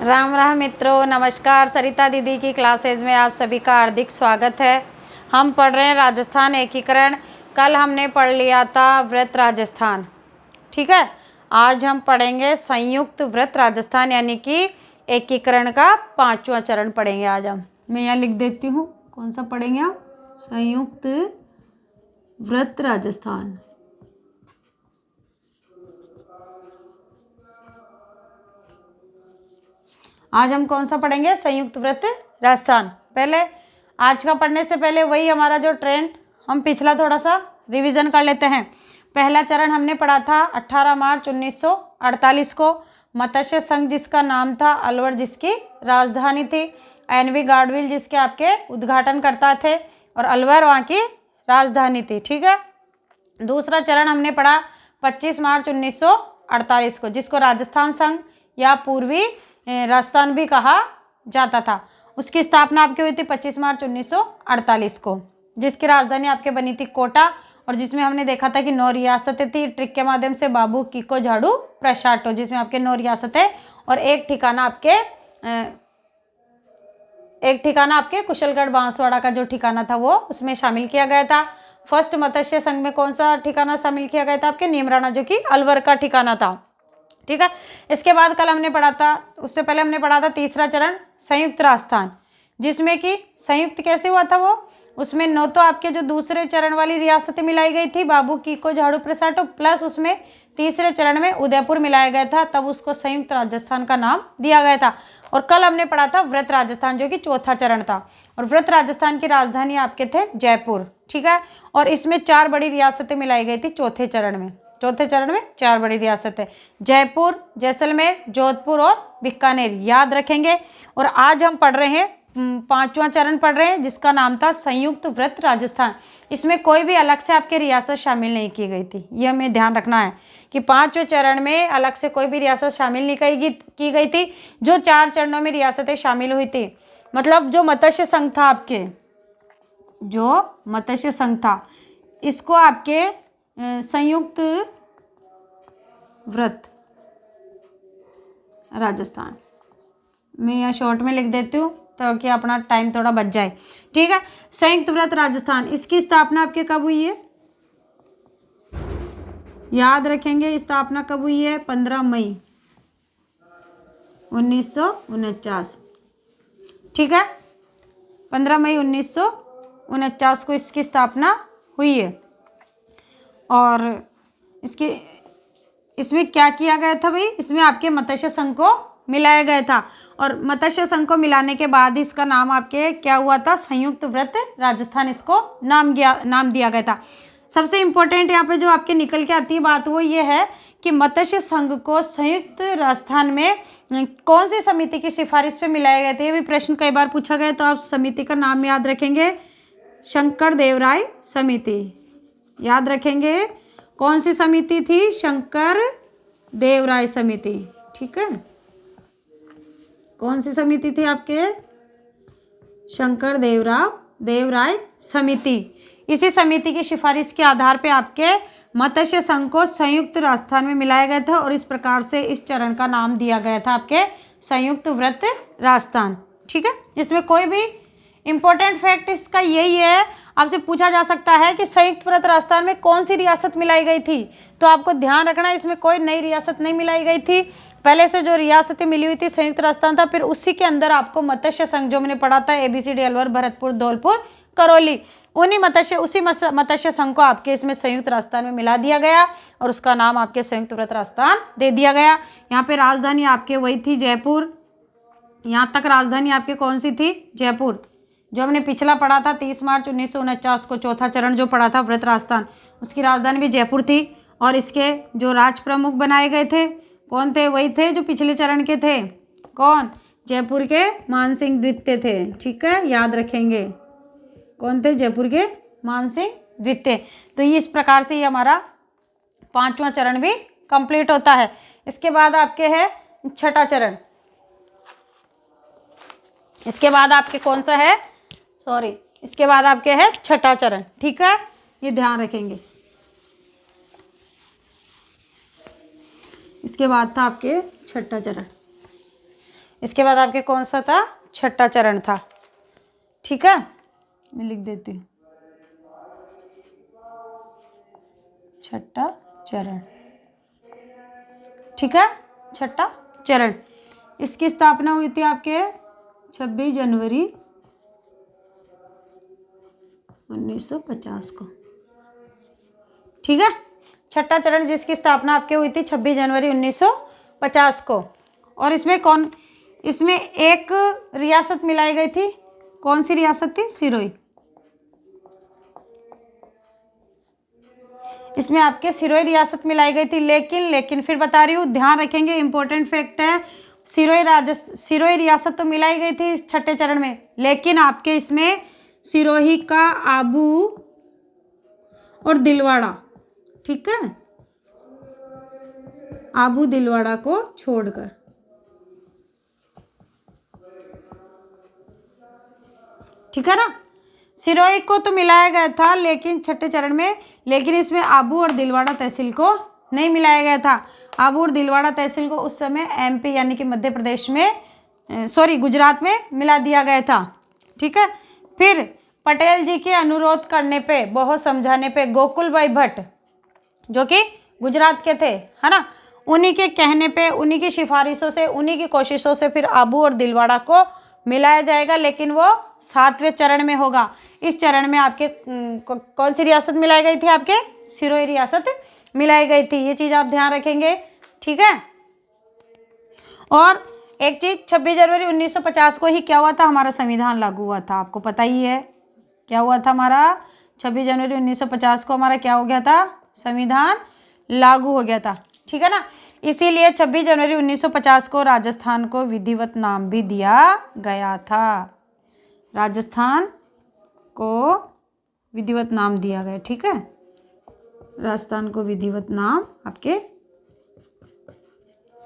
राम राम मित्रों, नमस्कार। सरिता दीदी की क्लासेज में आप सभी का हार्दिक स्वागत है। हम पढ़ रहे हैं राजस्थान एकीकरण। कल हमने पढ़ लिया था व्रत राजस्थान, ठीक है। आज हम पढ़ेंगे संयुक्त व्रत राजस्थान, यानी कि एकीकरण का 5वां चरण पढ़ेंगे आज हम। मैं यहाँ लिख देती हूँ कौन सा पढ़ेंगे हम, संयुक्त व्रत राजस्थान। आज हम कौन सा पढ़ेंगे, संयुक्त व्रत राजस्थान। पहले आज का पढ़ने से पहले वही हमारा जो ट्रेंड, हम पिछला थोड़ा सा रिवीजन कर लेते हैं। पहला चरण हमने पढ़ा था 18 मार्च 1948 को, मत्स्य संघ जिसका नाम था, अलवर जिसकी राजधानी थी, एनवी गाडविल जिसके आपके उद्घाटनकर्ता थे, और अलवर वहाँ की राजधानी थी, ठीक है। दूसरा चरण हमने पढ़ा 25 मार्च 1948 को, जिसको राजस्थान संघ या पूर्वी राजस्थान भी कहा जाता था। उसकी स्थापना आपकी हुई थी 25 मार्च 1948 को, जिसकी राजधानी आपके बनी थी कोटा, और जिसमें हमने देखा था कि 9 रियासतें थी। ट्रिक के माध्यम से बाबू कीको झाड़ू प्रशाटो, जिसमें आपके 9 रियासतें और एक ठिकाना आपके कुशलगढ़ बांसवाड़ा का जो ठिकाना था वो उसमें शामिल किया गया था। फर्स्ट मत्स्य संघ में कौन सा ठिकाना शामिल किया गया था, आपके नीमराना, जो कि अलवर का ठिकाना था, ठीक है। इसके बाद कल हमने पढ़ा था, उससे पहले हमने पढ़ा था तीसरा चरण संयुक्त राजस्थान, जिसमें कि संयुक्त कैसे हुआ था वो, उसमें न तो आपके जो दूसरे चरण वाली रियासतें मिलाई गई थी, बाबू कीको झाड़ू प्रसाटो, प्लस उसमें तीसरे चरण में उदयपुर मिलाया गया था, तब उसको संयुक्त राजस्थान का नाम दिया गया था। और कल हमने पढ़ा था व्रत राजस्थान, जो कि चौथा चरण था, और व्रत राजस्थान की राजधानी आपके थे जयपुर, ठीक है। और इसमें 4 बड़ी रियासतें मिलाई गई थी चौथे चरण में। चौथे चरण में 4 बड़ी रियासतें, जयपुर, जैसलमेर, जोधपुर और बीकानेर, याद रखेंगे। और आज हम पढ़ रहे हैं 5वां चरण पढ़ रहे हैं, जिसका नाम था संयुक्त व्रत राजस्थान। इसमें कोई भी अलग से आपके रियासत शामिल नहीं की गई थी, यह हमें ध्यान रखना है कि 5वें चरण में अलग से कोई भी रियासत शामिल नहीं की गई थी। जो 4 चरणों में रियासतें शामिल हुई थी, मतलब जो मत्स्य संघ था आपके, जो मत्स्य संघ था, इसको आपके संयुक्त व्रत राजस्थान, मैं यहाँ शॉर्ट में लिख देती हूँ ताकि अपना टाइम थोड़ा बच जाए, ठीक है। संयुक्त व्रत राजस्थान, इसकी स्थापना आपके कब हुई है, याद रखेंगे। स्थापना कब हुई है, 15 मई 1949, ठीक है। 15 मई 1949 को इसकी स्थापना हुई है। और इसमें क्या किया गया था भाई, इसमें आपके मत्स्य संघ को मिलाया गया था, और मत्स्य संघ को मिलाने के बाद इसका नाम आपके क्या हुआ था, संयुक्त व्रत राजस्थान, इसको नाम दिया गया था। सबसे इम्पोर्टेंट यहाँ पे जो आपके निकल के आती है बात, वो ये है कि मत्स्य संघ को संयुक्त राजस्थान में कौन सी समिति की सिफारिश पे मिलाए गए थे, ये भी प्रश्न कई बार पूछा गया, तो आप समिति का नाम याद रखेंगे, शंकर देवराय समिति, याद रखेंगे। कौन सी समिति थी, शंकर देवराय समिति, ठीक है। कौन सी समिति थी आपके, शंकर देवराय समिति। इसी समिति की सिफारिश के आधार पे आपके मत्स्य संघ को संयुक्त राजस्थान में मिलाया गया था, और इस प्रकार से इस चरण का नाम दिया गया था आपके संयुक्त व्रत राजस्थान, ठीक है। इसमें कोई भी इंपॉर्टेंट फैक्ट इसका यही है, आपसे पूछा जा सकता है कि संयुक्त व्रत राजस्थान में कौन सी रियासत मिलाई गई थी, तो आपको ध्यान रखना है इसमें कोई नई रियासत नहीं मिलाई गई थी। पहले से जो रियासतें मिली हुई थी संयुक्त राजस्थान था, फिर उसी के अंदर आपको मत्स्य संघ जो मैंने पढ़ा था, ABCD अलवर, भरतपुर, धौलपुर, करौली, उसी मत्स्य संघ को आपके इसमें संयुक्त राजस्थान में मिला दिया गया, और उसका नाम आपके संयुक्त व्रत राजस्थान दे दिया गया। यहाँ पे राजधानी आपके वही थी जयपुर, यहाँ तक राजधानी आपके कौन सी थी, जयपुर। जो हमने पिछला पढ़ा था 30 मार्च 1949 को, चौथा चरण जो पढ़ा था व्रत राजस्थान, उसकी राजधानी भी जयपुर थी, और इसके जो राज प्रमुख बनाए गए थे कौन थे, वही थे जो पिछले चरण के थे, कौन, जयपुर के मानसिंह द्वितीय थे, ठीक है, याद रखेंगे। कौन थे, जयपुर के मानसिंह द्वितीय। तो ये इस प्रकार से ये हमारा 5वां चरण भी कंप्लीट होता है। इसके बाद आपके है छठा चरण, इसके बाद आपके कौन सा है, इसके बाद आपके है छठा चरण, ठीक है, ये ध्यान रखेंगे। इसके बाद था आपके छठा चरण। इसके बाद आपके कौन सा था, छठा चरण था। ठीक है, मैं लिख देती हूँ छठा चरण। ठीक है, छठा चरण। इसकी स्थापना हुई थी आपके 26 जनवरी 1950 को। ठीक है, छठा चरण जिसकी स्थापना आपके हुई थी 26 जनवरी 1950 को। और इसमें एक रियासत मिलाई गई थी। कौन सी रियासत थी, सिरोही। इसमें आपके सिरोही रियासत मिलाई गई थी। लेकिन फिर बता रही हूँ, ध्यान रखेंगे, इंपॉर्टेंट फैक्ट है, सिरोही रियासत तो मिलाई गई थी इस छठे चरण में, लेकिन आपके इसमें सिरोही का आबू और दिलवाड़ा, ठीक है, आबू दिलवाड़ा को छोड़कर। ठीक है ना, सिरोही को तो मिलाया गया था लेकिन छठे चरण में, लेकिन इसमें आबू और दिलवाड़ा तहसील को नहीं मिलाया गया था। आबू और दिलवाड़ा तहसील को उस समय एमपी यानी कि मध्य प्रदेश में, गुजरात में मिला दिया गया था। ठीक है, फिर पटेल जी के अनुरोध करने पे, बहुत समझाने पे, गोकुल भाई भट्ट जो कि गुजरात के थे, है ना, उन्हीं के कहने पे, उन्हीं की सिफारिशों से, उन्हीं की कोशिशों से फिर आबू और दिलवाड़ा को मिलाया जाएगा, लेकिन वो 7वें चरण में होगा। इस चरण में आपके कौन सी रियासत मिलाई गई थी, आपके सिरोही रियासत मिलाई गई थी। ये चीज़ आप ध्यान रखेंगे। ठीक है, और एक चीज़, 26 जनवरी 1950 को ही क्या हुआ था, हमारा संविधान लागू हुआ था। आपको पता ही है क्या हुआ था, हमारा 26 जनवरी 1950 को हमारा क्या हो गया था, संविधान लागू हो गया था। ठीक है ना, इसीलिए 26 जनवरी 1950 को राजस्थान को विधिवत नाम भी दिया गया था। राजस्थान को विधिवत नाम दिया गया। ठीक है, राजस्थान को विधिवत नाम, आपके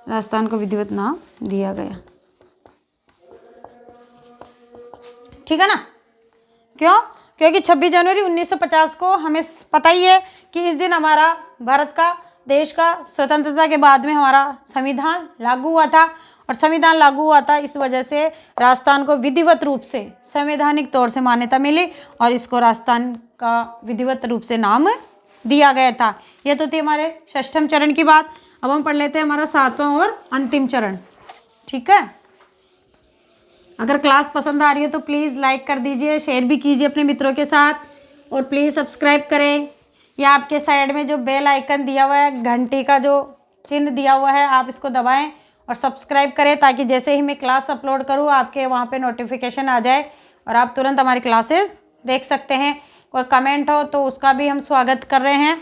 राजस्थान को विधिवत नाम दिया गया। ठीक है ना, क्यों, क्योंकि 26 जनवरी 1950 को हमें पता ही है कि इस दिन हमारा भारत का, देश का स्वतंत्रता के बाद में हमारा संविधान लागू हुआ था। और संविधान लागू हुआ था, इस वजह से राजस्थान को विधिवत रूप से, संवैधानिक तौर से मान्यता मिली और इसको राजस्थान का विधिवत रूप से नाम दिया गया था। यह तो थी हमारे षष्ठम चरण की बात। अब हम पढ़ लेते हैं हमारा 7वां और अंतिम चरण। ठीक है, अगर क्लास पसंद आ रही है तो प्लीज़ लाइक कर दीजिए, शेयर भी कीजिए अपने मित्रों के साथ, और प्लीज़ सब्सक्राइब करें। या आपके साइड में जो बेल आइकन दिया हुआ है, घंटी का जो चिन्ह दिया हुआ है, आप इसको दबाएं और सब्सक्राइब करें, ताकि जैसे ही मैं क्लास अपलोड करूं आपके वहां पे नोटिफिकेशन आ जाए और आप तुरंत हमारी क्लासेस देख सकते हैं। कोई कमेंट हो तो उसका भी हम स्वागत कर रहे हैं।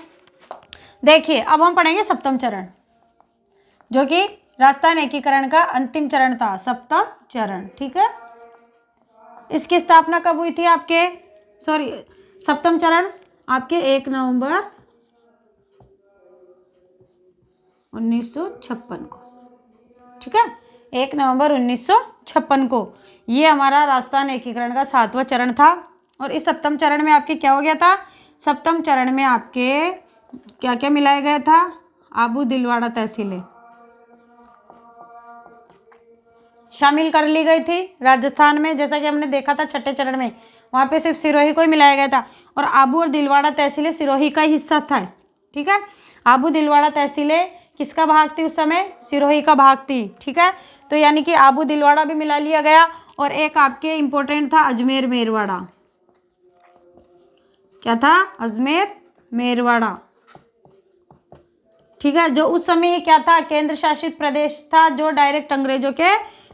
देखिए, अब हम पढ़ेंगे सप्तम चरण, जो कि राजस्थान एकीकरण का अंतिम चरण था, सप्तम चरण। ठीक है, इसकी स्थापना कब हुई थी, आपके सप्तम चरण आपके 1 नवंबर 1956 को। ठीक है, 1 नवंबर 1956 को ये हमारा राजस्थान एकीकरण का 7वां चरण था। और इस सप्तम चरण में आपके क्या हो गया था, सप्तम चरण में आपके क्या क्या मिलाया गया था, आबू दिलवाड़ा तहसीलें शामिल कर ली गई थी राजस्थान में। जैसा कि हमने देखा था छठे चरण में, वहाँ पे सिर्फ सिरोही को ही मिलाया गया था, और आबू और दिलवाड़ा तहसीलें सिरोही का हिस्सा था। ठीक है, आबू दिलवाड़ा तहसीलें किसका भाग थी उस समय, सिरोही का भाग थी। ठीक है, तो यानी कि आबू दिलवाड़ा भी मिला लिया गया। और एक आपके इम्पोर्टेंट था अजमेर मेरवाड़ा। क्या था, अजमेर मेरवाड़ा। ठीक है, जो उस समय क्या था, केंद्र शासित प्रदेश था, जो डायरेक्ट अंग्रेजों के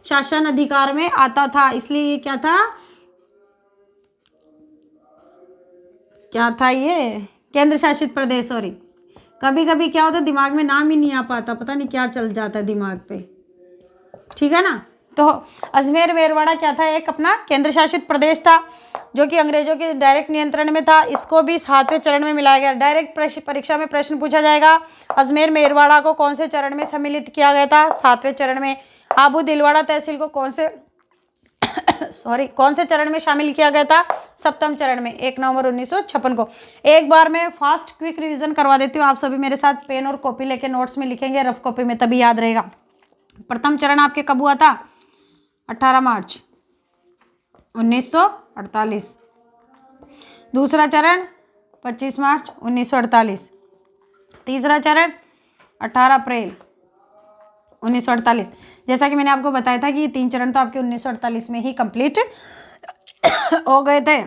शासन अधिकार में आता था, इसलिए ये क्या था ये केंद्र शासित प्रदेश। सॉरी, कभी कभी क्या होता है दिमाग में नाम ही नहीं आ पाता, पता नहीं क्या चल जाता है दिमाग पे। ठीक है ना, तो अजमेर मेरवाड़ा क्या था, एक अपना केंद्र शासित प्रदेश था जो कि अंग्रेजों के डायरेक्ट नियंत्रण में था। इसको भी 7वें चरण में मिलाया गया। डायरेक्ट परीक्षा में प्रश्न पूछा जाएगा, अजमेर मेरवाड़ा को कौन से चरण में सम्मिलित किया गया था, 7वें चरण में। आबू दिलवाड़ा तहसील को कौन से चरण में शामिल किया गया था, सप्तम चरण में, 1 नवंबर 1956 को। एक बार मैं फास्ट क्विक रिवीजन करवा देती हूँ, आप सभी मेरे साथ पेन और कॉपी लेके नोट्स में लिखेंगे, रफ कॉपी में, तभी याद रहेगा। प्रथम चरण आपके कब हुआ था, 18 मार्च 1948। दूसरा चरण 25 मार्च 1948। तीसरा चरण 18 अप्रैल 1948। जैसा कि मैंने आपको बताया था कि ये 3 चरण तो आपके 1948 में ही कंप्लीट हो गए थे।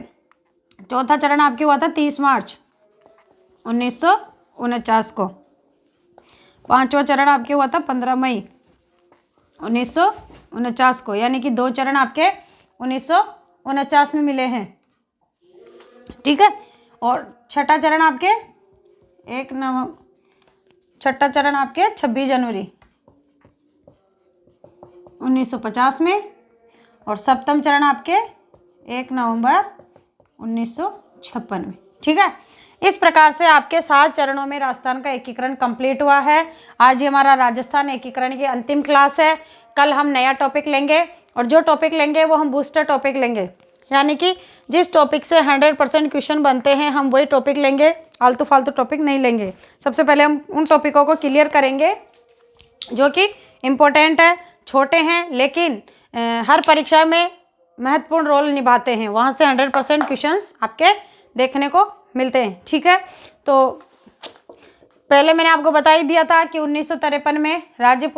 चौथा चरण आपके हुआ था 30 मार्च 1949 को। पांचवा चरण आपके हुआ था 15 मई 1949 को, यानी कि 2 चरण आपके 1949 में मिले हैं, ठीक है। और छठा चरण आपके 26 जनवरी 1950 में, और सप्तम चरण आपके 1 नवंबर 1956 में, ठीक है। इस प्रकार से आपके 7 चरणों में राजस्थान का एकीकरण कंप्लीट हुआ है। आज ही हमारा राजस्थान एकीकरण की अंतिम क्लास है। कल हम नया टॉपिक लेंगे, और जो टॉपिक लेंगे वो हम बूस्टर टॉपिक लेंगे, यानी कि जिस टॉपिक से 100% क्वेश्चन बनते हैं हम वही टॉपिक लेंगे, आलतू फालतू टॉपिक नहीं लेंगे। सबसे पहले हम उन टॉपिकों को क्लियर करेंगे जो कि इम्पोर्टेंट है, छोटे हैं, लेकिन हर परीक्षा में महत्वपूर्ण रोल निभाते हैं। वहाँ से 100% क्वेश्चंस आपके देखने को मिलते हैं, ठीक है। तो पहले मैंने आपको बता ही दिया था कि 1953 में राज्य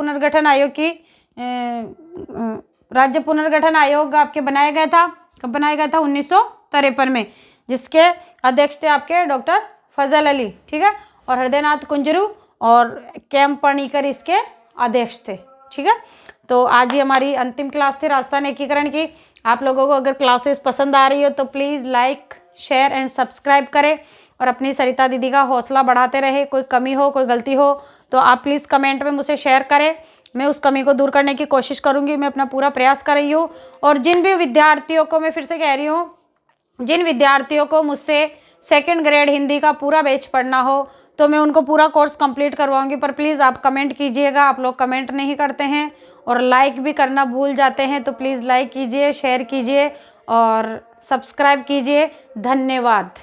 पुनर्गठन आयोग आपके बनाया गया था। कब बनाया गया था? 1953 में, जिसके अध्यक्ष थे आपके डॉक्टर फजल अली, ठीक है, और हृदयनाथ कुंजरू और केम पणिकर इसके अध्यक्ष थे, ठीक है। तो आज ही हमारी अंतिम क्लास थी राजस्थान एकीकरण की। आप लोगों को अगर क्लासेस पसंद आ रही हो तो please like, share and subscribe करें, और अपनी सरिता दीदी का हौसला बढ़ाते रहे। कोई कमी हो, कोई गलती हो तो आप प्लीज़ कमेंट में मुझसे शेयर करें, मैं उस कमी को दूर करने की कोशिश करूँगी। मैं अपना पूरा प्रयास कर रही हूँ। और जिन भी विद्यार्थियों को, मैं फिर से कह रही हूँ, जिन विद्यार्थियों को मुझसे 2nd ग्रेड हिंदी का पूरा बैच पढ़ना हो तो मैं उनको पूरा कोर्स कंप्लीट करवाऊंगी। पर प्लीज़ आप कमेंट कीजिएगा। आप लोग कमेंट नहीं करते हैं और लाइक भी करना भूल जाते हैं, तो प्लीज़ लाइक कीजिए, शेयर कीजिए और सब्सक्राइब कीजिए। धन्यवाद।